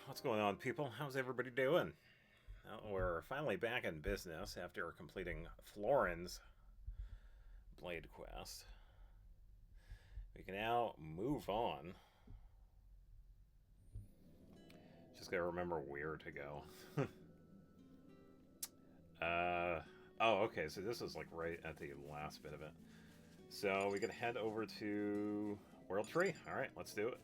What's going on, people? How's everybody doing? Well, we're finally back in business after completing Florin's Blade quest. We can now move on. Just gotta remember where to go. Oh, okay, so this is like right at the last bit of it. So we can head over to World Tree. Alright, let's do it.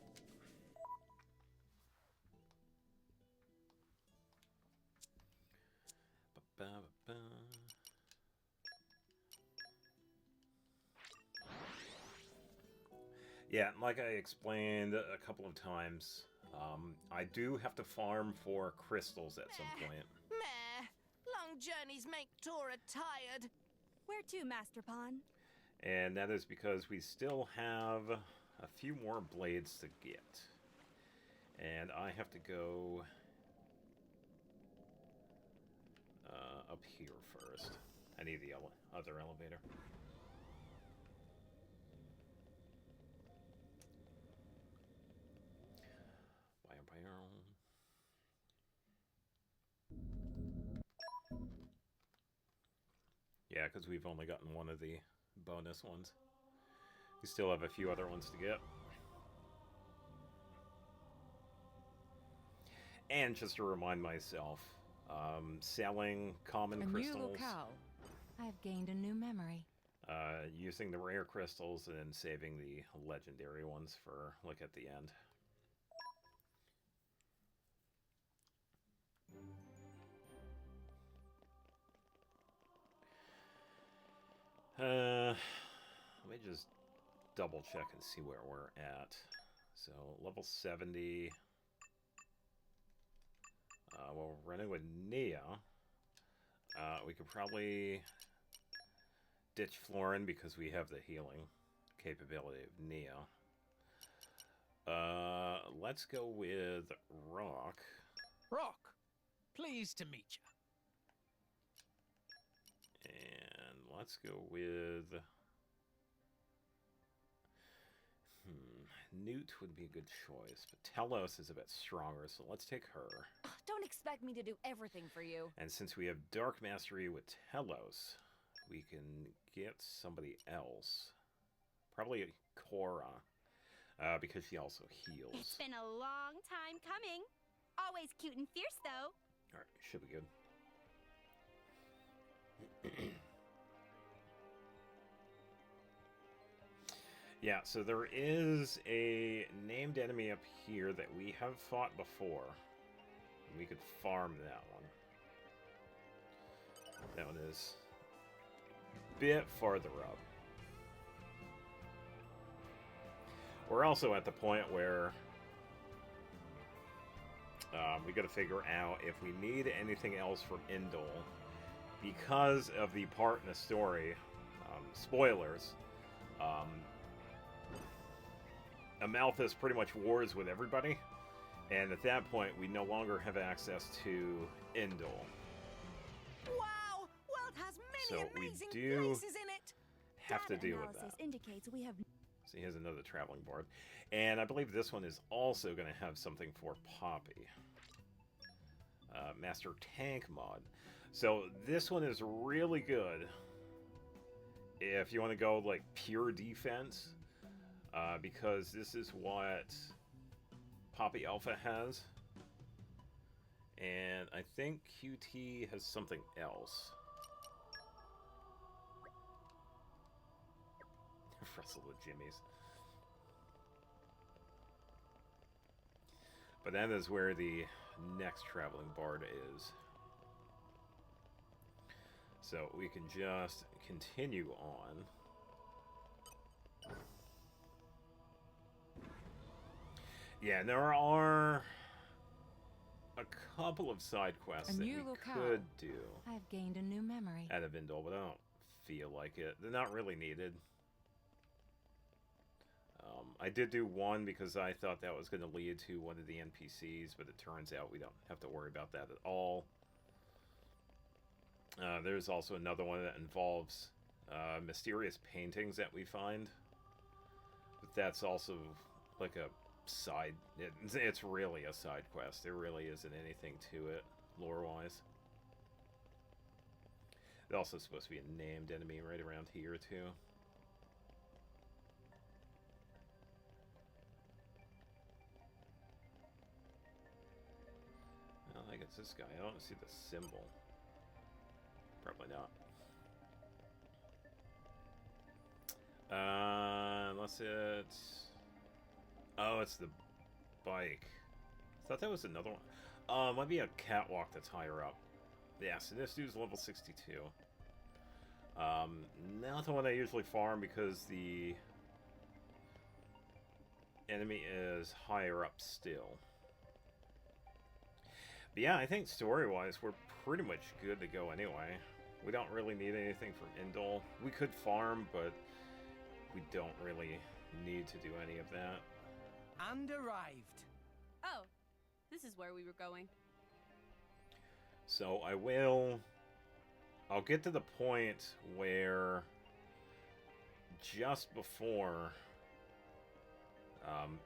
Ba-ba-ba. Yeah, like I explained a couple of times, I do have to farm for crystals at some point. Meh. Long journeys make Tora tired. Where to, Master Pawn? And that is because we still have a few more blades to get. And I have to go up here first. I need the other elevator. Yeah, because we've only gotten one of the bonus ones. We still have a few other ones to get. And just to remind myself, selling common crystals. New locale. I have gained a new memory. Using the rare crystals and then saving the legendary ones for, like, at the end. Let me just double check and see where we're at. So, level 70. Well, we're running with Nia. We could probably ditch Florin because we have the healing capability of Nia. Let's go with Rock. Rock, pleased to meet you. And let's go with... Newt would be a good choice, but Telos is a bit stronger, so let's take her. Don't expect me to do everything for you. And since we have Dark Mastery with Telos, we can get somebody else. Probably Cora, because she also heals. It's been a long time coming. Always cute and fierce, though. Alright, should be good. Yeah, so there is a named enemy up here that we have fought before. We could farm that one. That one is a bit farther up. We're also at the point where we got to figure out if we need anything else from Indol because of the part in the story. Spoilers. Amalthus pretty much wars with everybody, and at that point, we no longer have access to Indol. Wow! World has many amazing places in it. Have to deal with that. Indicates we have. So here's another traveling board, and I believe this one is also going to have something for Poppy. Master Tank mod. So this one is really good if you want to go like pure defense. Because this is what Poppy Alpha has. And I think QT has something else. Wrestle with Jimmy's. But that is where the next traveling bard is. So we can just continue on. Yeah, and there are a couple of side quests that we could do. I have gained a new memory. Out of Indol, but I don't feel like it. They're not really needed. I did do one because I thought that was going to lead to one of the NPCs, but it turns out we don't have to worry about that at all. There's also another one that involves mysterious paintings that we find. But that's also like a side. It's really a side quest. There really isn't anything to it, lore-wise. There's also supposed to be a named enemy right around here, too. I think it's this guy. I don't see the symbol. Probably not. Unless it's... Oh, it's the bike. I thought that was another one. Might be a catwalk that's higher up. Yeah, so this dude's level 62. Not the one I usually farm because the enemy is higher up still. But yeah, I think story-wise, we're pretty much good to go anyway. We don't really need anything from Indol. We could farm, but we don't really need to do any of that. And arrived. Oh, this is where we were going. So I'll get to the point where just before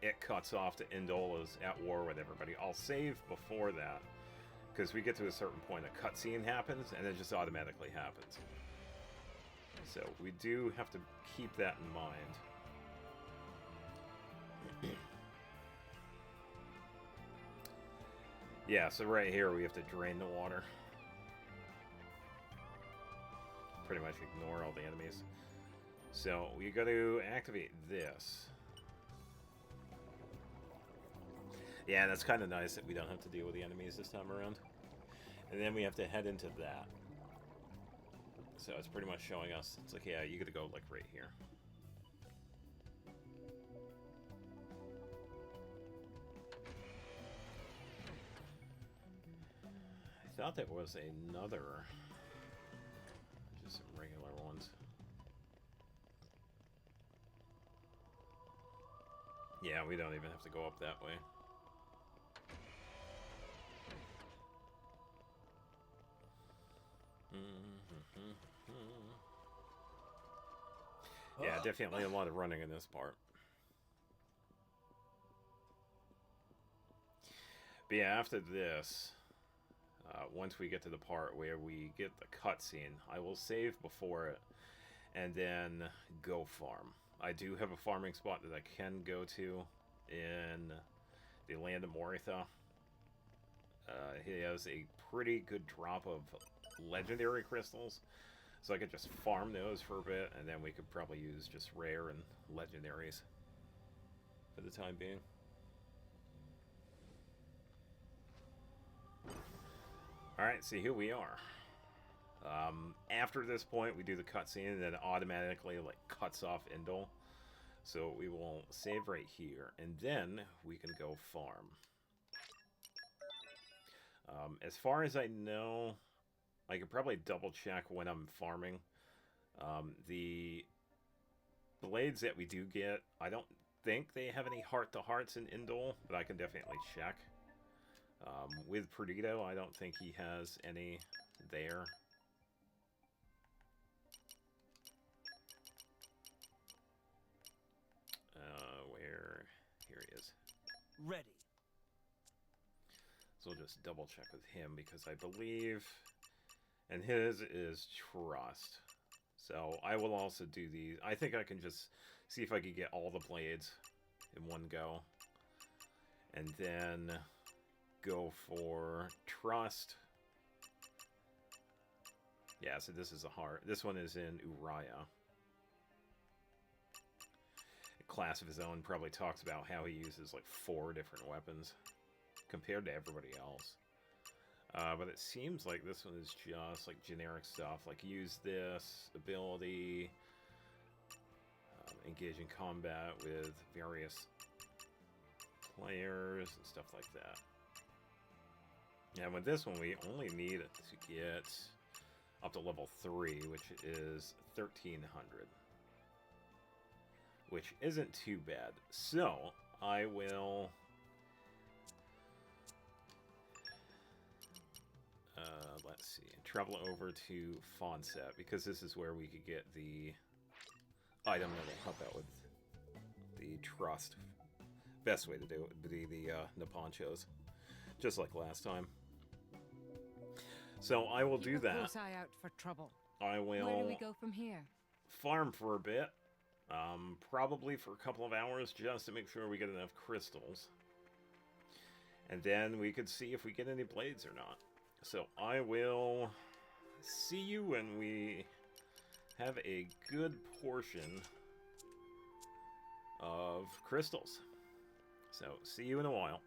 it cuts off to Indol is at war with everybody. I'll save before that, because we get to a certain point, a cutscene happens, and it just automatically happens. So we do have to keep that in mind. Yeah, so right here we have to drain the water. Pretty much ignore all the enemies. So we got to activate this. Yeah, that's kind of nice that we don't have to deal with the enemies this time around. And then we have to head into that. So it's pretty much showing us, it's like, yeah, you gotta go like right here. I thought there was another, just some regular ones. Yeah, we don't even have to go up that way. Yeah, definitely a lot of running in this part. But yeah, after this, once we get to the part where we get the cutscene, I will save before it and then go farm. I do have a farming spot that I can go to in the land of Moritha. He has a pretty good drop of legendary crystals, so I could just farm those for a bit, and then we could probably use just rare and legendaries for the time being. Alright, see, here we are. After this point, we do the cutscene, and then it automatically like cuts off Indol. So we will save right here, and then we can go farm. As far as I know, I could probably double check when I'm farming. The blades that we do get, I don't think they have any heart-to-hearts in Indol, but I can definitely check. With Perdido, I don't think he has any there. Where? Here he is. Ready. So we'll just double check with him, because I believe... And his is Trust. So I will also do these. I think I can just see if I can get all the blades in one go. And then go for Trust. Yeah, so this is a heart. This one is in Uriah. A class of his own, probably talks about how he uses like 4 different weapons compared to everybody else. But it seems like this one is just like generic stuff, like use this ability, engage in combat with various players and stuff like that. And with this one, we only need to get up to level 3, which is 1300. Which isn't too bad. So, I will... let's see. Travel over to Fonset, because this is where we could get the item that will help out with the Trust best way to do it would be the ponchos, just like last time. So I will do that. Keep a close eye out for trouble. I will Where do we go from here? farm for a bit, probably for a couple of hours, just to make sure we get enough crystals. And then we could see if we get any blades or not. So I will see you when we have a good portion of crystals. So see you in a while.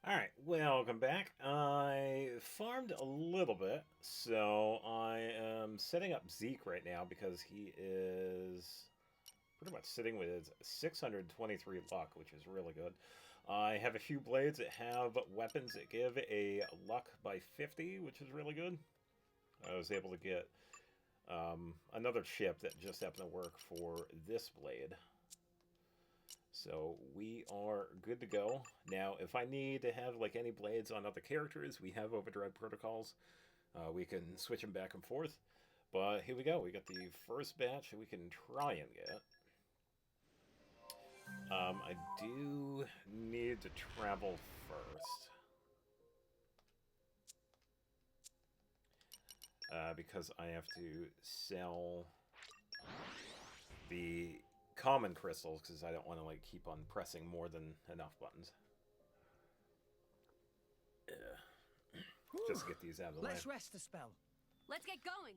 Alright, welcome back. I farmed a little bit, so I am setting up Zeke right now because he is pretty much sitting with 623 luck, which is really good. I have a few blades that have weapons that give a luck by 50, which is really good. I was able to get another chip that just happened to work for this blade. So we are good to go. Now, if I need to have like any blades on other characters, we have overdrive protocols. We can switch them back and forth. But here we go. We got the first batch that we can try and get. I do need to travel first. Because I have to sell the common crystals, because I don't want to like keep on pressing more than enough buttons. Just to get these out of the way. Let's rest a spell. Let's get going.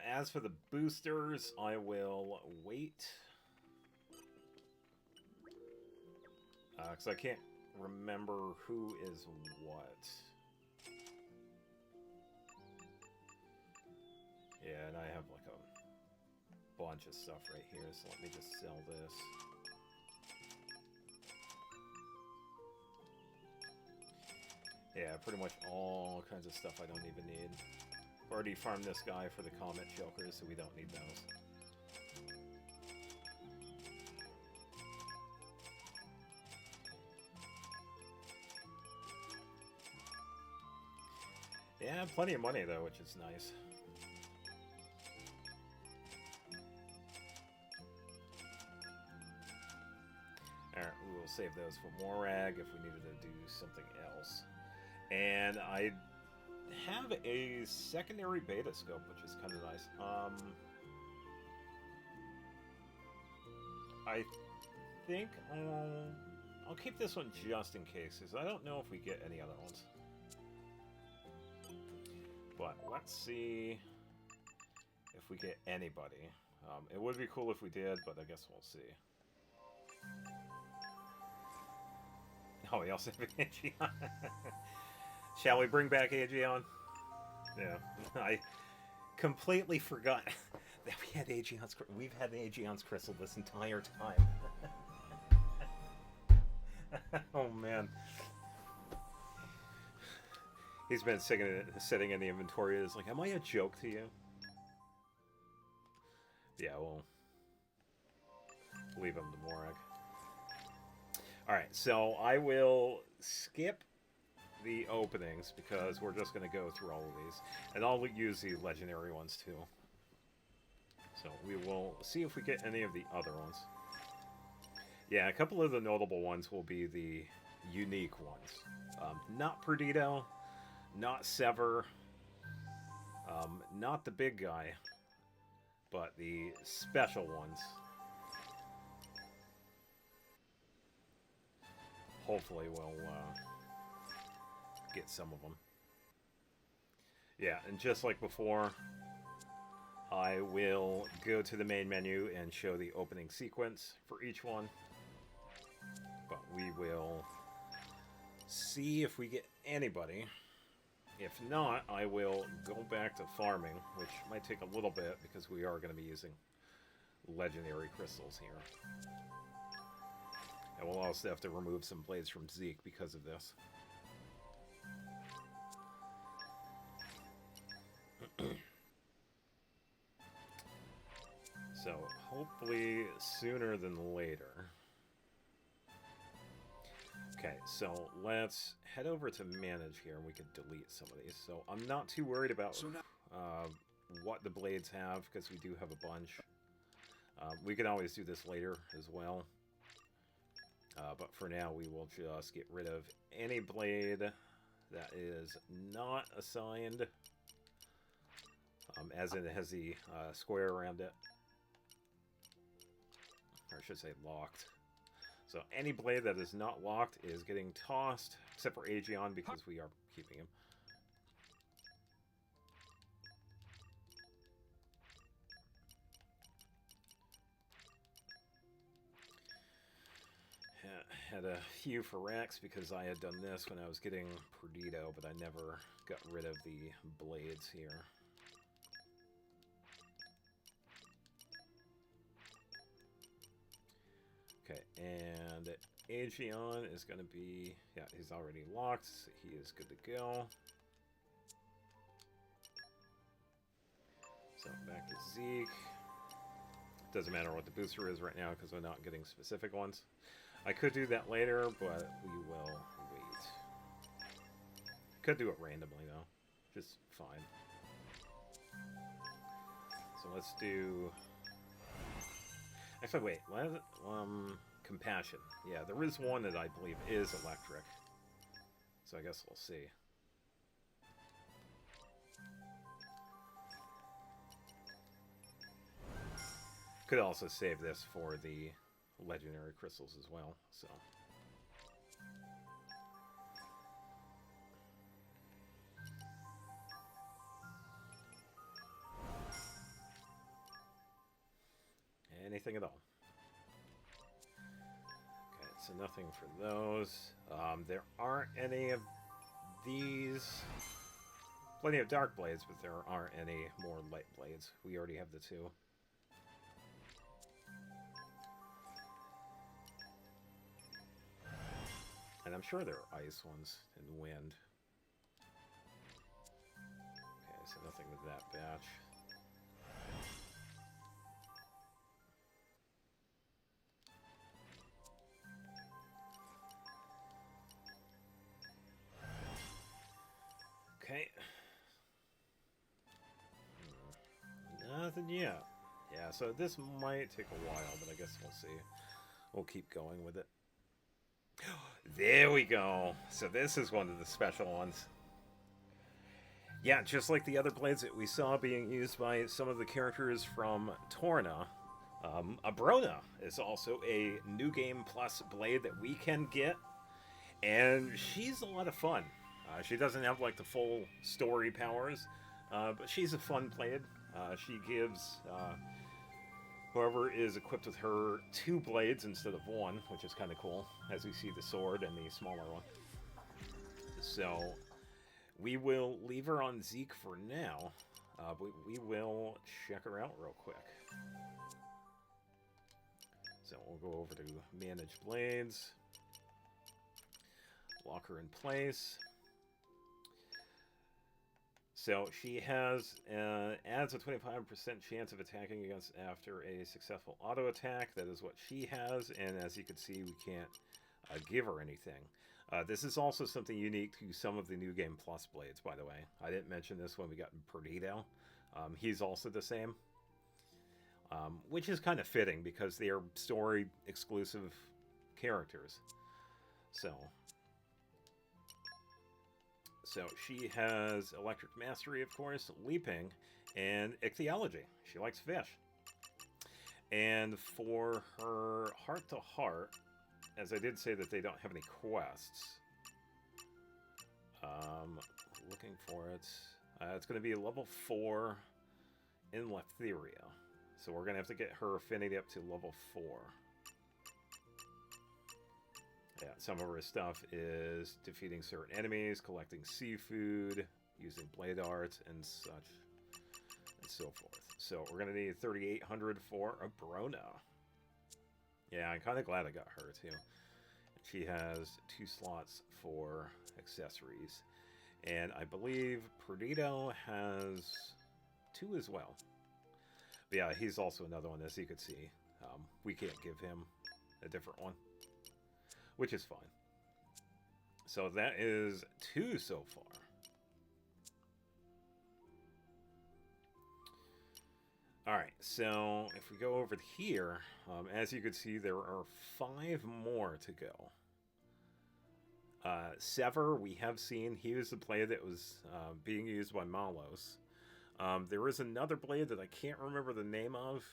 As for the boosters, I will wait. Because I can't remember who is what. Yeah, and I have like a bunch of stuff right here, so let me just sell this. Yeah, pretty much all kinds of stuff I don't even need. Already farmed this guy for the comet shulkers, so we don't need those. Yeah, plenty of money though, which is nice. Alright, we will save those for Morag if we needed to do something else. And I have a secondary beta scope, which is kind of nice. I think I'll keep this one just in case, because I don't know if we get any other ones. But let's see if we get anybody. It would be cool if we did, but I guess we'll see. Oh, we also have Aegeon. Shall we bring back Aegeon? Yeah, I completely forgot that we had Aegeon's. We've had Aegeon's crystal this entire time. Oh man, he's been sitting in the inventory. It's like, am I a joke to you? Yeah, we'll leave him to Morag. All right, so I will skip the openings because we're just going to go through all of these, and I'll use the legendary ones too. So we will see if we get any of the other ones. Yeah, a couple of the notable ones will be the unique ones. Not Perdido, not Sever, not the big guy, but the special ones. Hopefully we'll get some of them. Yeah, and just like before, I will go to the main menu and show the opening sequence for each one. But we will see if we get anybody. If not, I will go back to farming, which might take a little bit because we are going to be using legendary crystals here. And we'll also have to remove some blades from Zeke because of this. So, hopefully sooner than later. Okay, so let's head over to manage here and we can delete some of these. So I'm not too worried about what the blades have, because we do have a bunch. We can always do this later as well. But for now, we will just get rid of any blade that is not assigned, as in it has the square around it. Or I should say locked. So any blade that is not locked is getting tossed, except for Aegeon, because we are keeping him. Had a few for Rex because I had done this when I was getting Perdido, but I never got rid of the blades here. Okay, and Aegeon is going to be... Yeah, he's already locked. So he is good to go. So back to Zeke. Doesn't matter what the booster is right now because we're not getting specific ones. I could do that later, but we will wait. Could do it randomly, though. Just fine. So let's do... Actually, wait. Compassion. Yeah, there is one that I believe is electric. So I guess we'll see. Could also save this for the legendary crystals as well, so. Anything at all. Okay, so nothing for those. There aren't any of these. Plenty of dark blades, but there aren't any more light blades. We already have the two. And I'm sure there are ice ones and wind. Okay, so nothing with that batch. Okay. Nothing yet. Yeah, so this might take a while, but I guess we'll see. We'll keep going with it. There we go. So this is one of the special ones. Yeah, just like the other blades that we saw being used by some of the characters from Torna, Abrona is also a New Game Plus blade that we can get, and she's a lot of fun. She doesn't have like the full story powers, but she's a fun blade. She gives whoever is equipped with her 2 blades instead of 1, which is kind of cool, as we see the sword and the smaller one. So we will leave her on Zeke for now, but we will check her out real quick. So we'll go over to Manage Blades, lock her in place. So she has adds a 25% chance of attacking against after a successful auto attack. That is what she has, and as you can see, we can't give her anything. This is also something unique to some of the New Game Plus blades, by the way. I didn't mention this when we got Perdido. He's also the same, which is kind of fitting because they are story exclusive characters. So she has Electric Mastery, of course, Leaping, and Ichthyology. She likes fish. And for her Heart to Heart, as I did say that they don't have any quests, looking for it, it's going to be level 4 in Letheria. So we're going to have to get her affinity up to level 4. Yeah, some of her stuff is defeating certain enemies, collecting seafood, using blade arts, and such, and so forth. So we're going to need 3,800 for Abrona. Yeah, I'm kind of glad I got her, too. She has 2 slots for accessories. And I believe Perdido has 2 as well. But yeah, he's also another one, as you could see. We can't give him a different one, which is fine. So that is 2 so far. Alright, so if we go over here, as you can see, there are 5 more to go. Sever, we have seen. He was the blade that was being used by Malos. There is another blade that I can't remember the name of.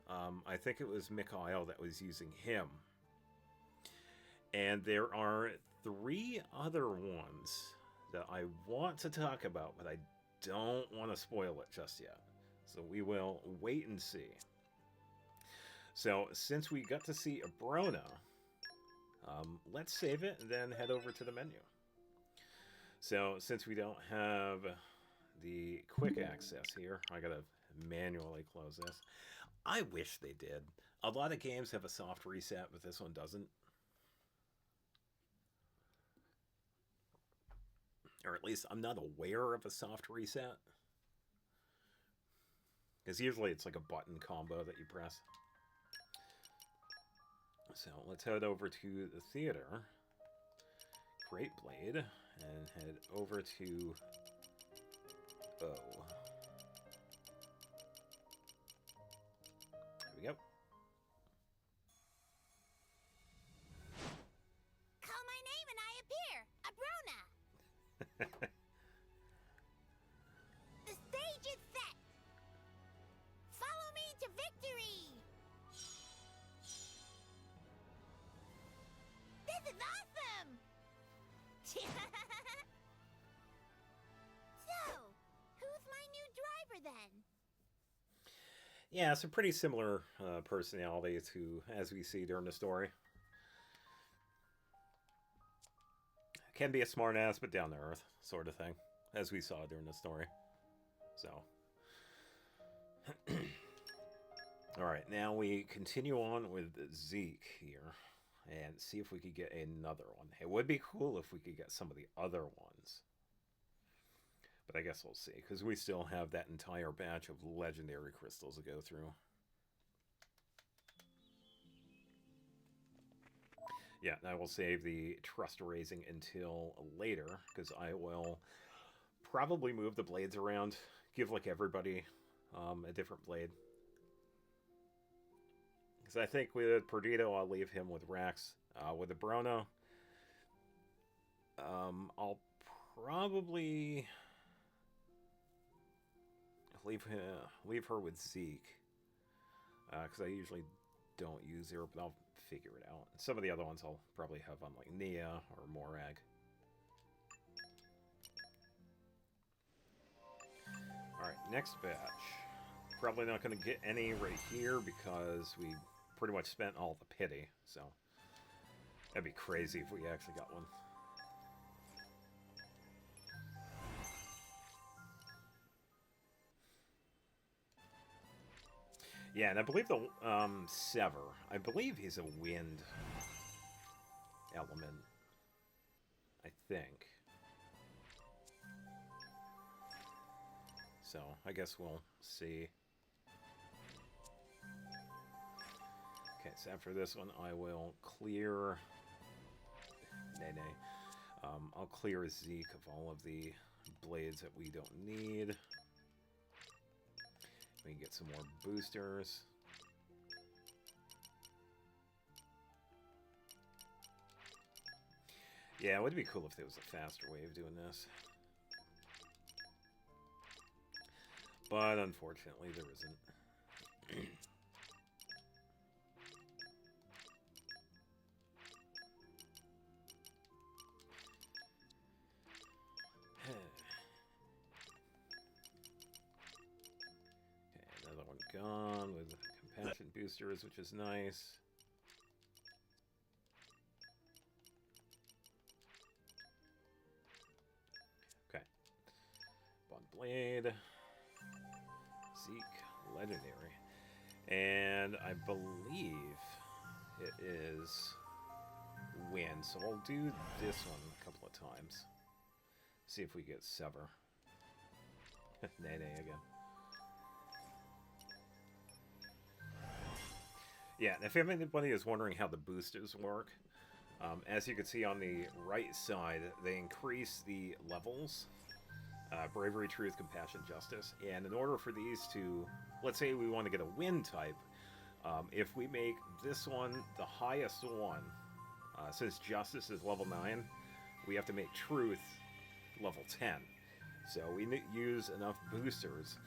I think it was Mikhail that was using him. And there are 3 other ones that I want to talk about, but I don't want to spoil it just yet. So we will wait and see. So since we got to see Abrona, let's save it and then head over to the menu. So since we don't have the quick access here, I gotta manually close this. I wish they did. A lot of games have a soft reset, but this one doesn't. Or at least I'm not aware of a soft reset. Because usually it's like a button combo that you press. So let's head over to the theater. Great Blade. And head over to O. There we go. Call my name and I appear. Abrona. The stage is set. Follow me to victory. This is awesome. So, who's my new driver then? Yeah, it's a pretty similar personality to as we see during the story. Can be a smartass, but down to earth sort of thing, as we saw during the story. So, all right, now we continue on with Zeke here, and see if we could get another one. It would be cool if we could get some of the other ones, but I guess we'll see, because we still have that entire batch of legendary crystals to go through. Yeah, I will save the trust raising until later, because I will probably move the blades around, give like everybody a different blade. Because I think with Perdido, I'll leave him with Rax. With Abrona, I'll probably leave her with Zeke. Because I usually don't use her, but I'll figure it out. Some of the other ones I'll probably have on like Nia or Morag. Alright, next batch. Probably not going to get any right here because we pretty much spent all the pity, so that'd be crazy if we actually got one. Yeah, and I believe the Sever, I believe he's a wind element. I think. So, I guess we'll see. Okay, so after this one, I will clear... Nay. I'll clear Zeke of all of the blades that we don't need. We can get some more boosters. Yeah, it would be cool if there was a faster way of doing this. But unfortunately, there isn't. Gone with compassion boosters, which is nice. Okay. Bond Blade. Zeke, legendary. And I believe it is Wind, so I'll do this one a couple of times. See if we get Sever. Nay again. Yeah, if anybody is wondering how the boosters work, as you can see on the right side, they increase the levels. Bravery, Truth, Compassion, Justice. And in order for these to let's say we want to get a wind type. If we make this one the highest one, since Justice is level 9, we have to make Truth level 10. So we use enough boosters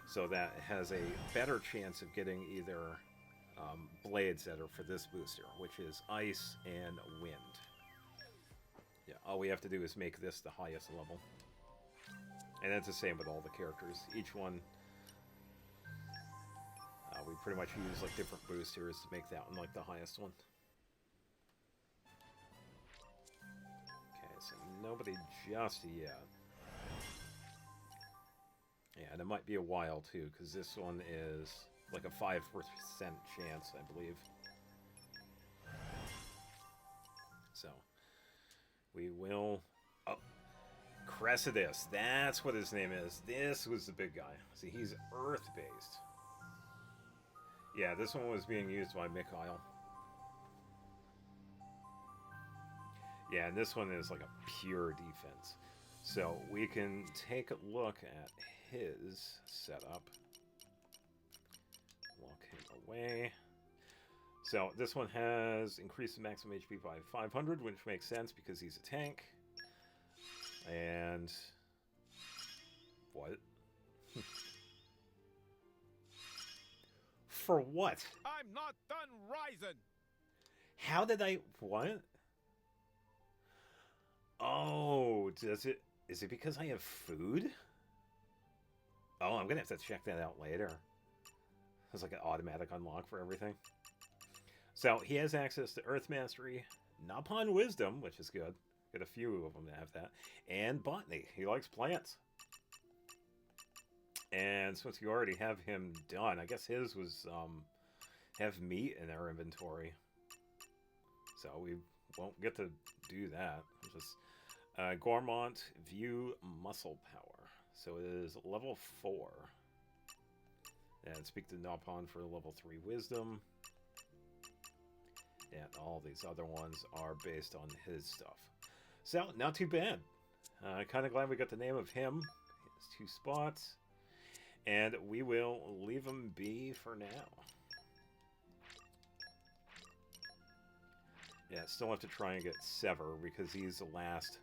so that it has a better chance of getting either blades that are for this booster, which is Ice and Wind. Yeah, all we have to do is make this the highest level. And that's the same with all the characters. Each one, we pretty much use like different boosters to make that one like the highest one. Okay, so nobody just yet. Yeah, and it might be a while too, because this one is like a 5% chance, I believe. So, we will... Oh, Cressidus, that's what his name is. This was the big guy. See, he's Earth-based. Yeah, this one was being used by Mikhail. Yeah, and this one is like a pure defense. So we can take a look at his setup. Lock him away. So this one has increased the maximum HP by 500, which makes sense because he's a tank. And... what? For what? I'm not done rising. How did I... what? Oh, does it... is it because I have food? Oh, I'm gonna have to check that out later. It's like an automatic unlock for everything. So, he has access to Earth Mastery, Napon Wisdom, which is good. Got a few of them that have that. And Botany. He likes plants. And since you already have him done, I guess his was, have meat in our inventory. So, we won't get to do that. Just... Gormont, View Muscle Power. So it is level 4. And speak to Napon for level 3 Wisdom. And all these other ones are based on his stuff. So, not too bad. Kind of glad we got the name of him. He has 2 spots. And we will leave him be for now. Yeah, still have to try and get Sever because he's the last...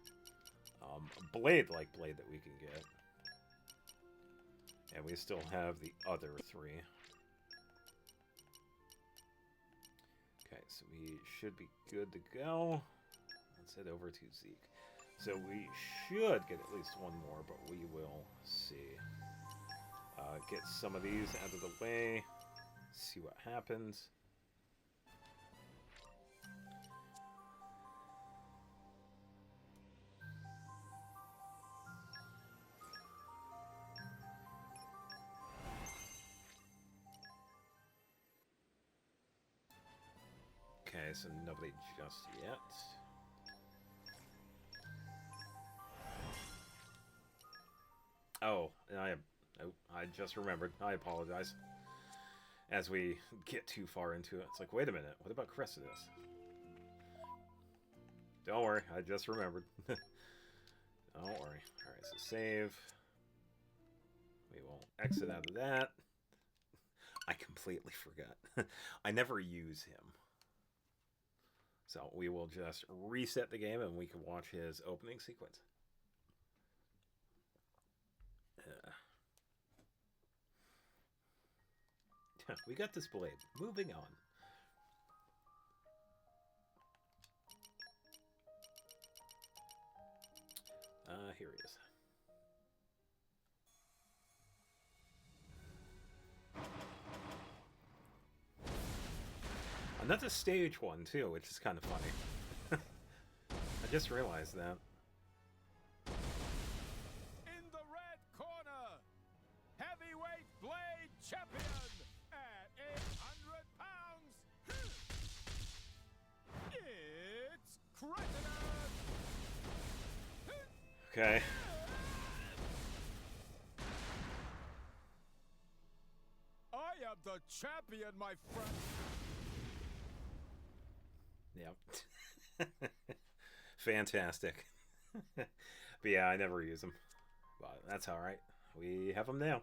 blade-like blade that we can get. And we still have the other 3. Okay, so we should be good to go. Let's head over to Zeke. So we should get at least one more, but we will see. Get some of these out of the way. See what happens. Okay, so nobody just yet. Oh, and I just remembered. I apologize. As we get too far into it, it's like, wait a minute, what about Cressidus? Don't worry, I just remembered. Don't worry. Alright, so save. We will exit out of that. I completely forgot. I never use him. So we will just reset the game and we can watch his opening sequence. We got this blade. Moving on. Here he is. Another stage one, too, which is kind of funny. I just realized that. In the red corner, heavyweight blade champion at 800 pounds. It's Chronicles. Okay. I am the champion, my friend. Yep. Fantastic. But yeah, I never use them. But that's alright. We have them now.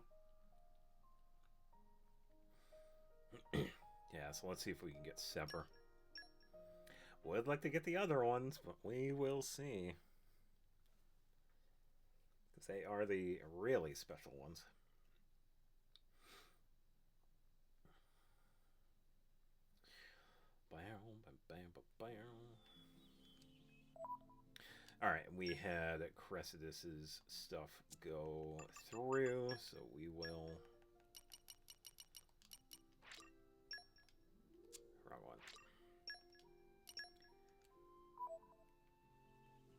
so let's see if we can get Sever. Would like to get the other ones, but we will see. Because they are the really special ones. Alright, we had Cressidus's stuff go through, so we will... Wrong one.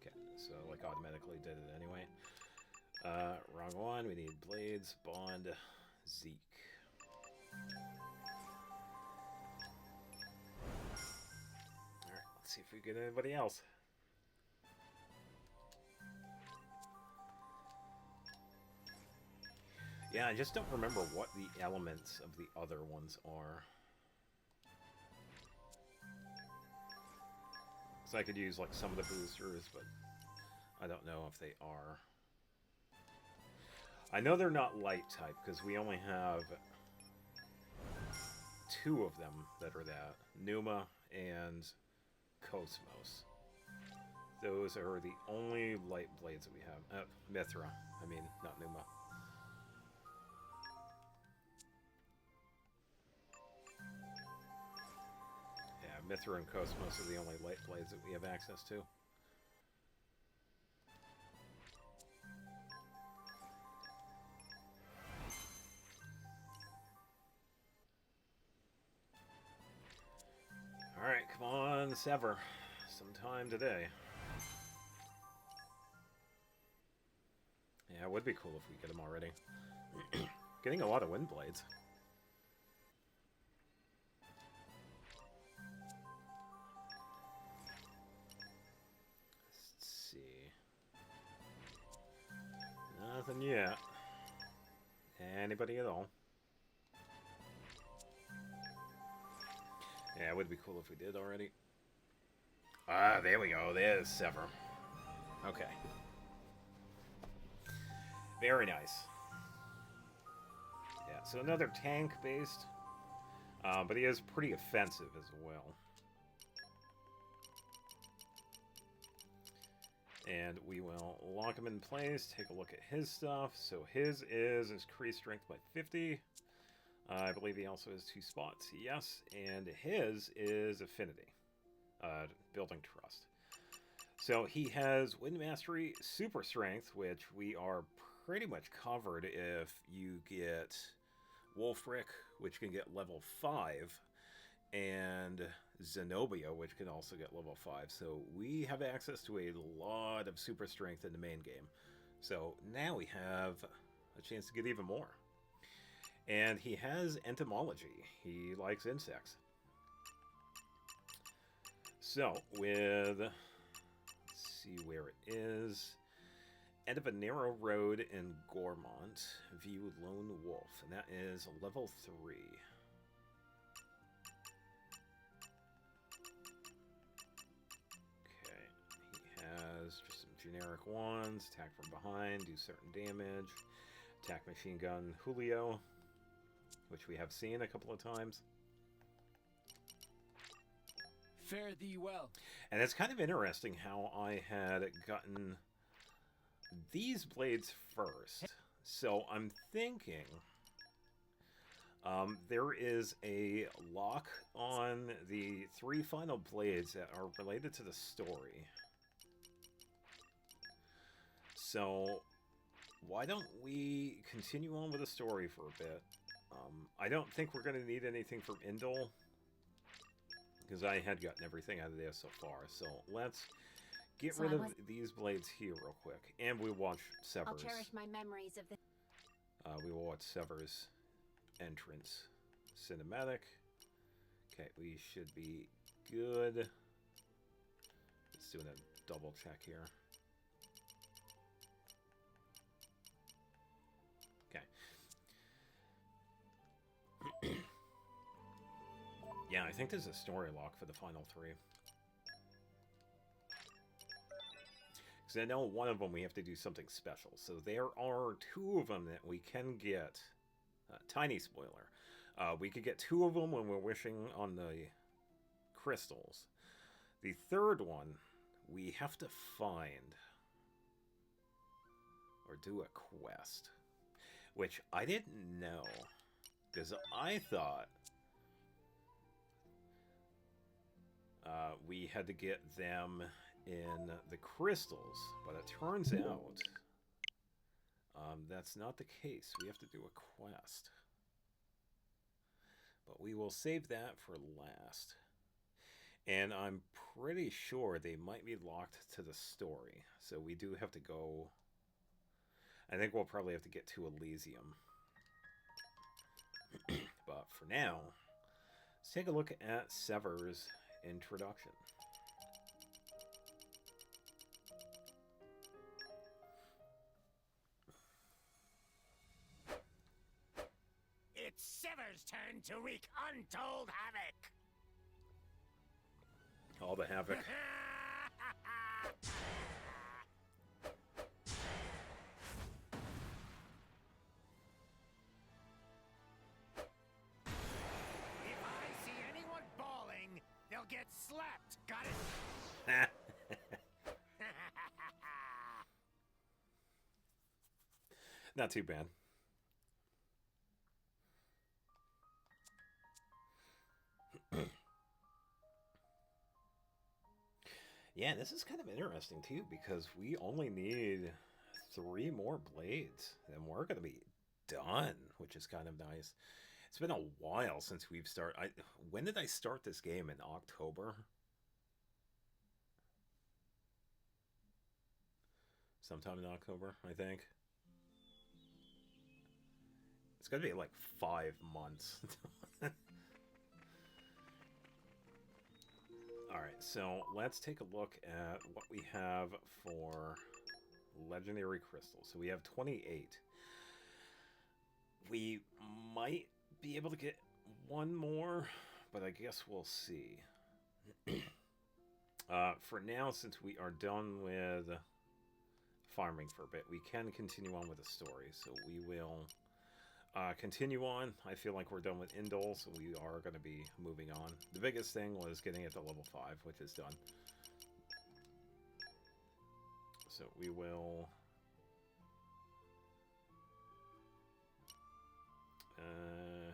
Okay, so like automatically did it anyway. Wrong one, we need Blades, Bond, Zeke. Alright, let's see if we get anybody else. Yeah, I just don't remember what the elements of the other ones are. So I could use like some of the boosters, but I don't know if they are. I know they're not light type because we only have 2 of them that are that. Numa and Cosmos. Those are the only light blades that we have. Mithra, I mean, not Numa. Mithra and Cosmos are the only light blades that we have access to. Alright, come on, Sever. Sometime today. Yeah, it would be cool if we get them already. Getting a lot of wind blades. Nothing yet. Anybody at all. Yeah, it would be cool if we did already. Ah, there we go. There's Sever. Okay. Very nice. Yeah, so another tank-based. But he is pretty offensive as well. And we will lock him in place, take a look at his stuff. So his is increased strength by 50. I believe he also has 2 spots, yes. And his is affinity, building trust. So he has Wind Mastery, Super Strength, which we are pretty much covered if you get Wolfric, which can get level 5. And Zenobia, which can also get level 5. So we have access to a lot of super strength in the main game. So now we have a chance to get even more. And he has entomology. He likes insects. So with, let's see where it is. End of a narrow road in Gormont, view Lone Wolf, and that is level 3. Just some generic ones. Attack from behind, do certain damage. Attack machine gun Julio, which we have seen a couple of times. Fare thee well. And it's kind of interesting how I had gotten these blades first. So I'm thinking there is a lock on the 3 final blades that are related to the story. So, why don't we continue on with the story for a bit? I don't think we're going to need anything from Indol, because I had gotten everything out of there so far. So, let's get rid of these blades here real quick. And we'll watch Sever's. I'll cherish my memories of the... we will watch Sever's entrance cinematic. Okay, we should be good. Let's do a double check here. Yeah, I think there's a story lock for the final 3. Because I know one of them we have to do something special. So there are 2 of them that we can get. Tiny spoiler. We could get 2 of them when we're wishing on the crystals. The third one, we have to find or do a quest, which I didn't know, because I thought we had to get them in the crystals, but it turns out that's not the case. We have to do a quest. But we will save that for last. And I'm pretty sure they might be locked to the story. So we do have to go... I think we'll probably have to get to Elysium. But for now, let's take a look at Sever's introduction. It's Sever's turn to wreak untold havoc. All the havoc. If I see anyone bawling, they'll get slapped. Got it? Not too bad. Yeah, this is kind of interesting too, because we only need 3 more blades, and we're going to be done, which is kind of nice. It's been a while since we've started. When did I start this game? In October? Sometime in October, I think. It's going to be like 5 months. Alright, so let's take a look at what we have for legendary crystals. So we have 28. We might be able to get 1 more, but I guess we'll see. For now, since we are done with farming for a bit, we can continue on with the story. So we will continue on. I feel like we're done with Indol, so we are going to be moving on. The biggest thing was getting it to level 5, which is done. So we will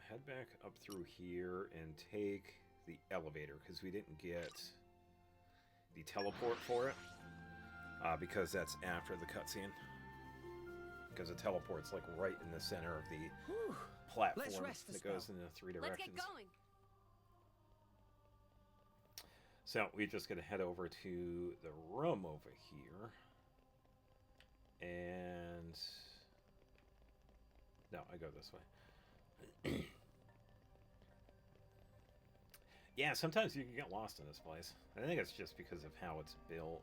head back up through here and take the elevator, because we didn't get the teleport for it, because that's after the cutscene. Because the teleport's like right in the center of the platform that goes in the 3 directions. Let's get going. So we're just going to head over to the room over here. And... no, I go this way. Yeah, sometimes you can get lost in this place. I think it's just because of how it's built.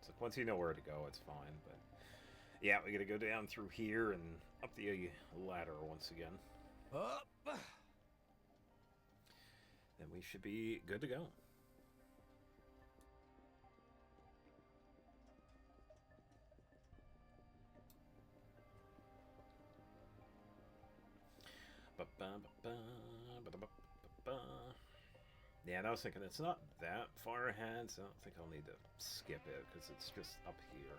It's like once you know where to go, it's fine, but... yeah, we gotta go down through here and up the ladder once again. Up. Then we should be good to go. Yeah, and I was thinking it's not that far ahead, so I don't think I'll need to skip it, because it's just up here.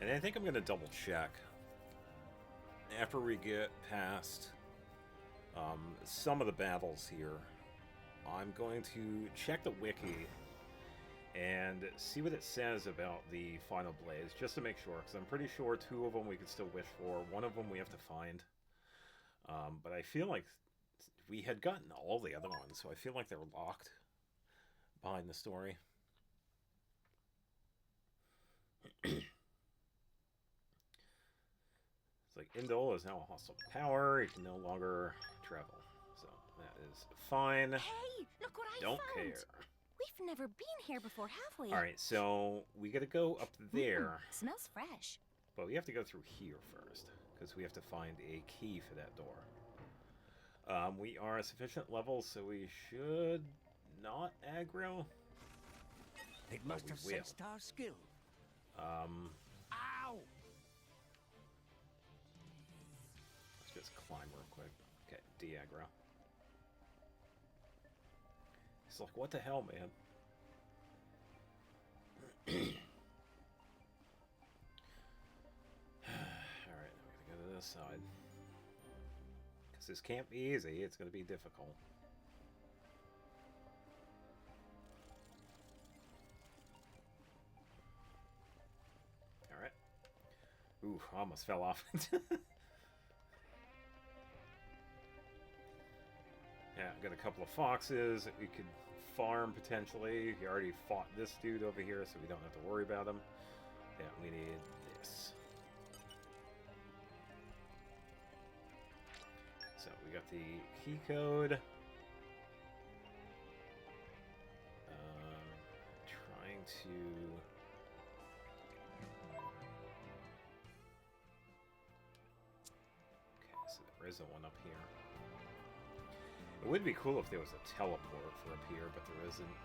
And I think I'm going to double check after we get past some of the battles here. I'm going to check the wiki and see what it says about the final blades, just to make sure, because I'm pretty sure 2 of them we can still wish for. 1 of them we have to find. But I feel like we had gotten all the other ones, so I feel like they're locked behind the story. It's like, Indol is now a hostile power. You can no longer travel. So, that is fine. Hey, look what I Don't found. care. We've never been here before, have we? Alright, so we gotta go up there. Smells fresh. But we have to go through here first, because we have to find a key for that door. We are a sufficient level, so we should not aggro. It must have will. sensed our skill. I Okay, de-aggro. It's like, what the hell, man? Alright, we're gonna go to this side. Because this can't be easy, it's gonna be difficult. Alright. Ooh, almost fell off. Yeah, got a couple of foxes that we could farm potentially. We already fought this dude over here, so we don't have to worry about him. Yeah, we need this. So we got the key code. Trying to... Okay, so there is a one up here. It would be cool if there was a teleport for up here, but there isn't.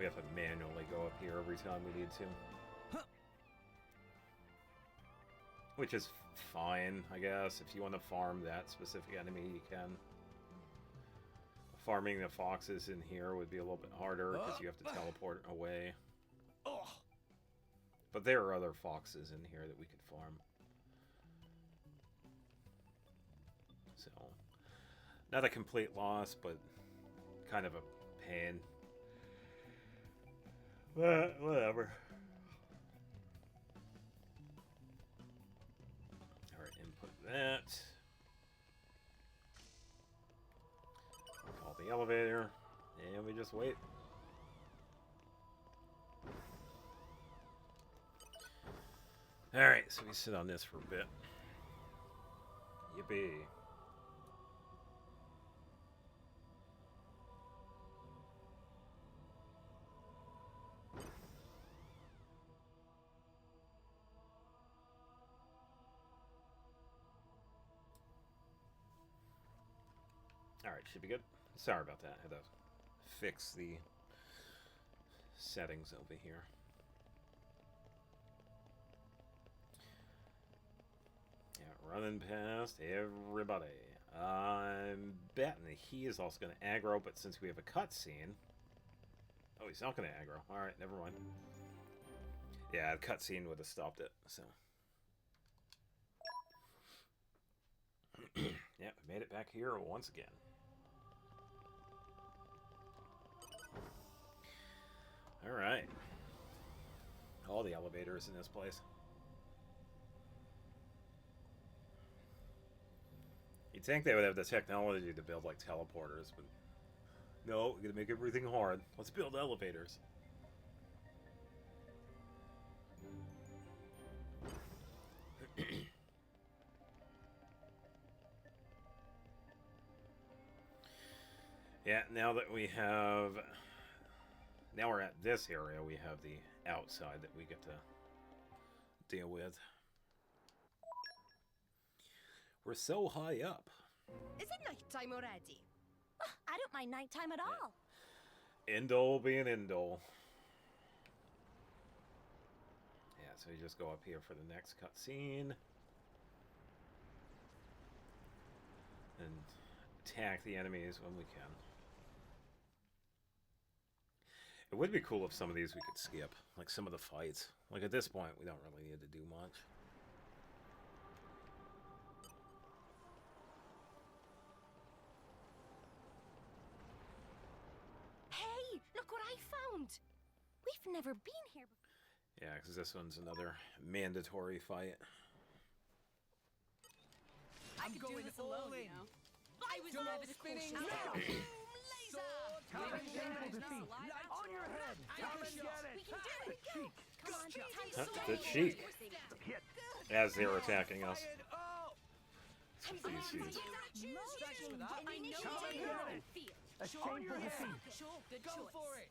We have to manually go up here every time we need to. Which is fine, I guess. If you want to farm that specific enemy, you can. Farming the foxes in here would be a little bit harder, because you have to teleport away. But there are other foxes in here that we could farm. So, not a complete loss, but kind of a pain. But whatever. Alright, input that. Call the elevator, and we just wait. Alright, so we sit on this for a bit. Yippee. Alright, should be good. Sorry about that. I had to fix the settings over here. Yeah, running past everybody. I'm betting that he is also going to aggro, but since we have a cutscene... Oh, he's not going to aggro. Alright, never mind. Yeah, a cutscene would have stopped it, so... Yep, made it back here once again. Alright. All the elevators in this place. You'd think they would have the technology to build like teleporters, but no, we're gonna make everything hard. Let's build elevators. Yeah, now that we have... Now we're at this area, we have the outside that we get to deal with. We're so high up. Is it nighttime already? I don't mind nighttime at all. Indole being Indole. Yeah, so we just go up here for the next cutscene. And attack the enemies when we can. It would be cool if some of these we could skip, like some of the fights. Like at this point, we don't really need to do much. Hey, look what I found. We've never been here before. Yeah, because this one's another mandatory fight. I'm going this all alone, in. you know. I was never the spinning cautious now. girl. Come and get it. Light On your head. Come and get it. We can do it. Come on, time Huh, to the cheek. As they're attacking us. Oh, These dudes. I know Come what and you get want it. to feel. A shameful defeat. Sure, good Go choice. for it.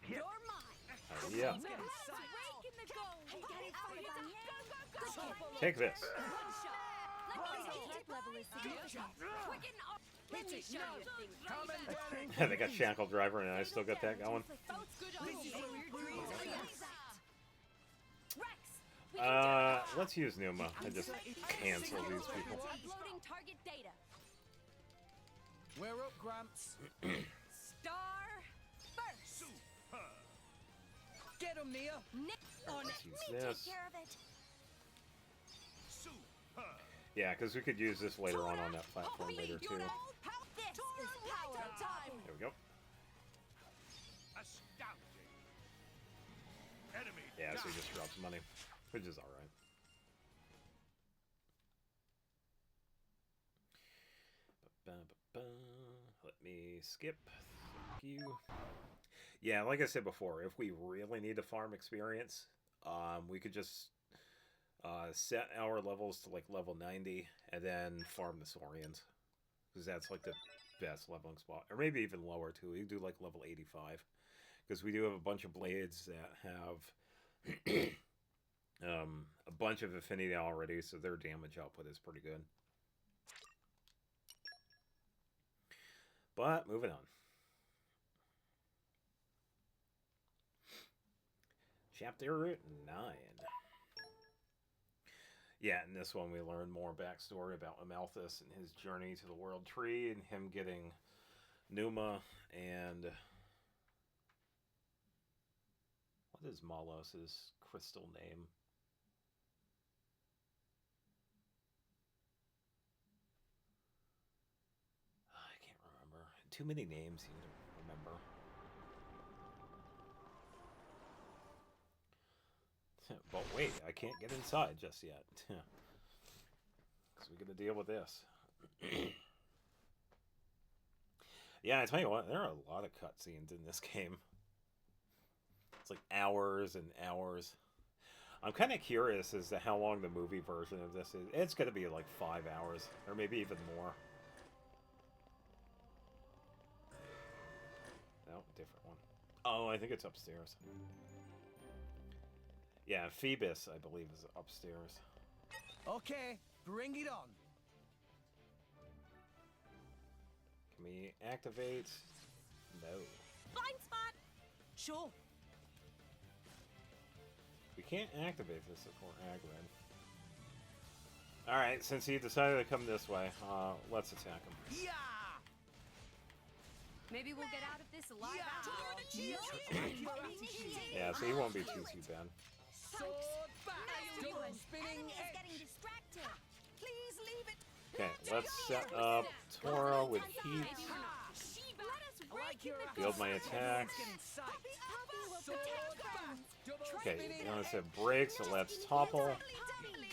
You're mine. Oh, yeah. Let's break in the goal. Hey, get it fired on you. Good Good shot. Take this. One shot. Let me The take hit it. level is significant. We're getting off. Let me show you things. Come and get it. They got Shackle Driver and I still got that going. Both good ideas. Your dreams are yes. Rex, Let's use Numa and just cancel these people. Uploading target data. We're up, Gramps. Star first. Get him, Nia. Nick on Let's it. use Me this. take care of it. Yeah, because we could use this later on that platform later too. This is power time. There we go. Astounding. Enemy. Yeah, so he down. just drops money, which is alright. Let me skip. Thank you. Yeah, like I said before, if we really need to farm experience, we could just set our levels to like level 90 and then farm the Saurians. Because that's like the best leveling spot. Or maybe even lower too. We could do like level 85. Because we do have a bunch of blades that have a bunch of affinity already, so their damage output is pretty good. But moving on. Chapter 9. Yeah, in this one we learn more backstory about Amalthus and his journey to the World Tree and him getting Numa and... What is Malos' crystal name? I can't remember. Too many names here to remember. But wait, I can't get inside just yet. Because we got to deal with this. Yeah, I tell you what, there are a lot of cutscenes in this game. It's like hours and hours. I'm kind of curious as to how long the movie version of this is. It's going to be like 5 hours, or maybe even more. No, different one. Oh, I think it's upstairs. Yeah, Phoebus, I believe, is upstairs. Okay, bring it on. Can we activate? No. Blind spot. Sure. We can't activate this if we're aggroed. Alright, since he decided to come this way, let's attack him. Yeah. Maybe we'll get out of this alive. Yeah, so he won't be too bad. Sword back. Double Double spinning Enemy is edge. getting distracted. Please leave it. Okay, let's set up Tora with heat. I like your Build my attacks. Puppy will protect friends. Okay, once it breaks, so let's topple.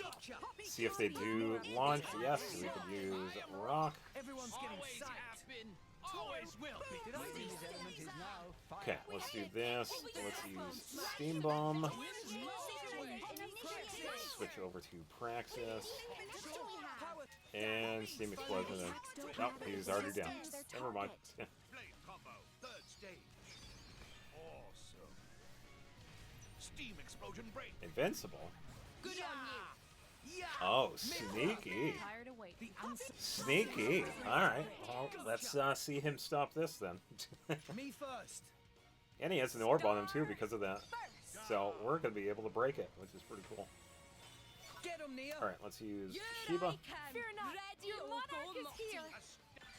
Gotcha. See if they do launch. Yes, we could use rock. Everyone's getting Always psyched. have been. Always will be. Did I see his element is now fire? Okay, let's do this. Let's use Steam Bomb. Switch over to Praxis. And Steam Explosion. Oh, he's already down. Never mind. Blade combo. Third stage. Awesome. Steam explosion break. Invincible? Good on you. Yeah. Oh, sneaky. Tired of waiting. The answer. Sneaky. Alright, well, let's see him stop this then. Me first. And he has an orb on him too because of that. So we're going to be able to break it, which is pretty cool. Get him, Nia. Alright, let's use Sheba. Fear not. Your monarch is here.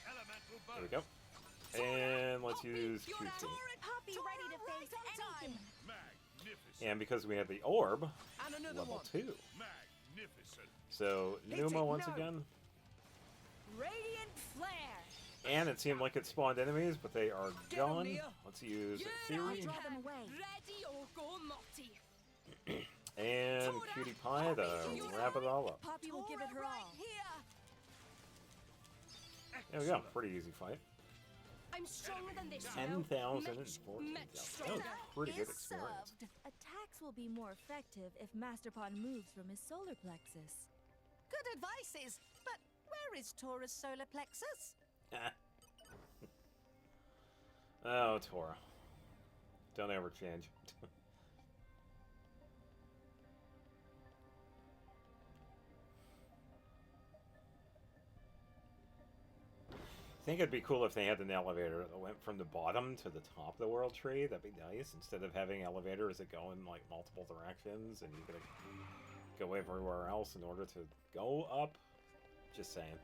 Elemental There we burst. go. And let's use QT. Puppy ready to face anything. Magnificent. And because we have the orb, And another level one. 2. Magnificent. So Hit Numa it once now. again. Radiant flare. And it seemed like it spawned enemies, but they are Get 'em, gone. Nia. Let's use I'll Theory. draw them away. Ready or go naughty. And Cutie Pie to wrap it all up. Puppy will give it her all. There we go. Pretty easy fight. I'm stronger than this. 10,000 and Much 14,000. That was stronger. pretty good Is experience. served. Attacks will be more effective if Master Pawn moves from his solar plexus. Good advices, but where is Taurus solar plexus? Oh, Tora. Don't ever change. I think it'd be cool if they had an elevator that went from the bottom to the top of the world tree. That'd be nice, instead of having elevators that go in like multiple directions and you gotta go everywhere else in order to go up. Just saying.